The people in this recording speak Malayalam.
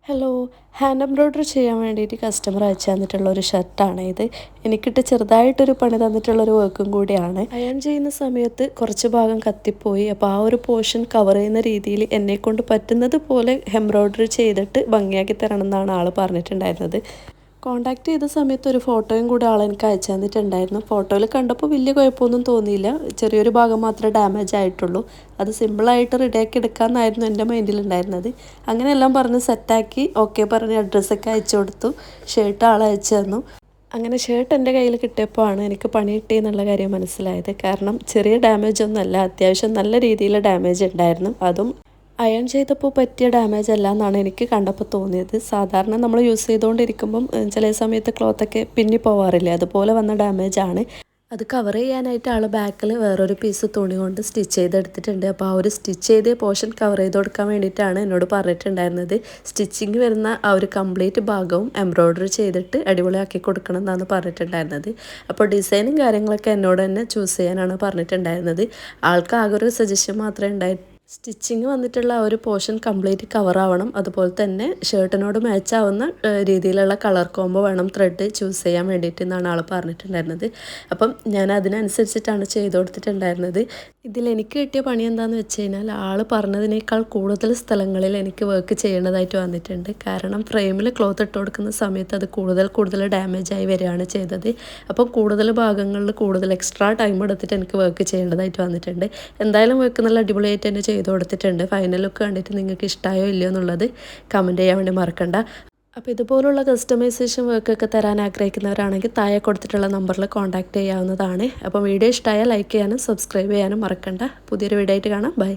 ഹലോ, ഹാൻഡ് എംബ്രോയ്ഡറി ചെയ്യാൻ വേണ്ടിയിട്ട് കസ്റ്റമർ അയച്ചു തന്നിട്ടുള്ള ഒരു ഷർട്ടാണ് ഇത്. എനിക്കിട്ട് ചെറുതായിട്ടൊരു പണി തന്നിട്ടുള്ളൊരു വർക്കും കൂടിയാണ്. അയൺ ചെയ്യുന്ന സമയത്ത് കുറച്ച് ഭാഗം കത്തിപ്പോയി. അപ്പോൾ ആ ഒരു പോർഷൻ കവർ ചെയ്യുന്ന രീതിയിൽ എന്നെക്കൊണ്ട് പറ്റുന്നത് പോലെ എംബ്രോയ്ഡറി ചെയ്തിട്ട് ഭംഗിയാക്കി തരണം എന്നാണ് ആൾ പറഞ്ഞിട്ടുണ്ടായിരുന്നത്. കോൺടാക്ട് ചെയ്ത സമയത്ത് ഒരു ഫോട്ടോയും കൂടി ആൾ എനിക്ക് അയച്ചു തന്നിട്ടുണ്ടായിരുന്നു. ഫോട്ടോയിൽ കണ്ടപ്പോൾ വലിയ കുഴപ്പമൊന്നും തോന്നിയില്ല. ചെറിയൊരു ഭാഗം മാത്രമേ ഡാമേജ് ആയിട്ടുള്ളൂ. അത് സിമ്പിളായിട്ട് റെഡിയാക്കി എടുക്കാമെന്നായിരുന്നു എൻ്റെ മൈൻഡിലുണ്ടായിരുന്നത്. അങ്ങനെയെല്ലാം പറഞ്ഞ് സെറ്റാക്കി ഓക്കെ പറഞ്ഞ് അഡ്രസ്സൊക്കെ അയച്ചു കൊടുത്തു. ഷർട്ട് ആൾ അയച്ചു തന്നു. അങ്ങനെ ഷർട്ട് എൻ്റെ കയ്യിൽ കിട്ടിയപ്പോഴാണ് എനിക്ക് പണി കിട്ടി എന്നുള്ള കാര്യം മനസ്സിലായത്. കാരണം ചെറിയ ഡാമേജ് ഒന്നുമല്ല, അത്യാവശ്യം നല്ല രീതിയിൽ ഡാമേജ് ഉണ്ടായിരുന്നു. അതും അയൺ ചെയ്തപ്പോൾ പറ്റിയ ഡാമേജ് അല്ല എന്നാണ് എനിക്ക് കണ്ടപ്പോൾ തോന്നിയത്. സാധാരണ നമ്മൾ യൂസ് ചെയ്തുകൊണ്ടിരിക്കുമ്പം ചില സമയത്ത് ക്ലോത്തൊക്കെ പിന്നി പോവാറില്ലേ, അതുപോലെ വന്ന ഡാമേജാണ്. അത് കവർ ചെയ്യാനായിട്ട് ആൾ ബാക്കിൽ വേറൊരു പീസ് തുണി കൊണ്ട് സ്റ്റിച്ച് ചെയ്തെടുത്തിട്ടുണ്ട്. അപ്പോൾ ആ ഒരു സ്റ്റിച്ച് ചെയ്ത പോർഷൻ കവർ ചെയ്ത് കൊടുക്കാൻ വേണ്ടിയിട്ടാണ് എന്നോട് പറഞ്ഞിട്ടുണ്ടായിരുന്നത്. സ്റ്റിച്ചിങ് വരുന്ന ആ ഒരു കംപ്ലീറ്റ് ഭാഗവും എംബ്രോയ്ഡറി ചെയ്തിട്ട് അടിപൊളിയാക്കി കൊടുക്കണം എന്നാണ് പറഞ്ഞിട്ടുണ്ടായിരുന്നത്. അപ്പോൾ ഡിസൈനും കാര്യങ്ങളൊക്കെ എന്നോട് തന്നെ ചൂസ് ചെയ്യാനാണ് പറഞ്ഞിട്ടുണ്ടായിരുന്നത്. ആൾക്ക് ആകെ ഒരു സജഷൻ മാത്രമേ ഉണ്ടായിട്ടുള്ളൂ. സ്റ്റിച്ചിങ് വന്നിട്ടുള്ള ആ ഒരു പോർഷൻ കംപ്ലീറ്റ് കവർ ആവണം. അതുപോലെ തന്നെ ഷർട്ടിനോട് മാച്ച് ആവുന്ന രീതിയിലുള്ള കളർ കോംബോ വേണം ത്രെഡ് ചൂസ് ചെയ്യാൻ വേണ്ടിയിട്ട് എന്നാണ് ആൾ പറഞ്ഞിട്ടുണ്ടായിരുന്നത്. അപ്പം ഞാൻ അതിനനുസരിച്ചിട്ടാണ് ചെയ്ത് കൊടുത്തിട്ടുണ്ടായിരുന്നത്. ഇതിലെനിക്ക് കിട്ടിയ പണി എന്താണെന്ന് വെച്ച് കഴിഞ്ഞാൽ ആൾ പറഞ്ഞതിനേക്കാൾ കൂടുതൽ സ്ഥലങ്ങളിൽ എനിക്ക് വർക്ക് ചെയ്യേണ്ടതായിട്ട് വന്നിട്ടുണ്ട്. കാരണം ഫ്രെയിമിൽ ക്ലോത്ത് ഇട്ട് കൊടുക്കുന്ന സമയത്ത് അത് കൂടുതൽ ഡാമേജ് ആയി വരികയാണ് ചെയ്തത്. അപ്പം കൂടുതൽ ഭാഗങ്ങളിൽ കൂടുതൽ എക്സ്ട്രാ ടൈം എടുത്തിട്ട് എനിക്ക് വർക്ക് ചെയ്യേണ്ടതായിട്ട് വന്നിട്ടുണ്ട്. എന്തായാലും വർക്ക് നല്ല അടിപൊളിയായിട്ട് തന്നെ ചെയ്ത് കൊടുത്തിട്ടുണ്ട്. ഫൈനൽ ലുക്ക് കണ്ടിട്ട് നിങ്ങൾക്ക് ഇഷ്ടമായോ ഇല്ലയോ എന്നുള്ളത് കമൻറ്റ് ചെയ്യാൻ വേണ്ടി മറക്കണ്ട. അപ്പോൾ ഇതുപോലുള്ള കസ്റ്റമൈസേഷൻ വർക്കൊക്കെ തരാൻ ആഗ്രഹിക്കുന്നവരാണെങ്കിൽ താഴെ കൊടുത്തിട്ടുള്ള നമ്പറിൽ കോൺടാക്റ്റ് ചെയ്യാവുന്നതാണ്. അപ്പോൾ വീഡിയോ ഇഷ്ടമായാൽ ലൈക്ക് ചെയ്യാനും സബ്സ്ക്രൈബ് ചെയ്യാനും മറക്കണ്ട. പുതിയൊരു വീഡിയോ ആയിട്ട് കാണാം. ബൈ.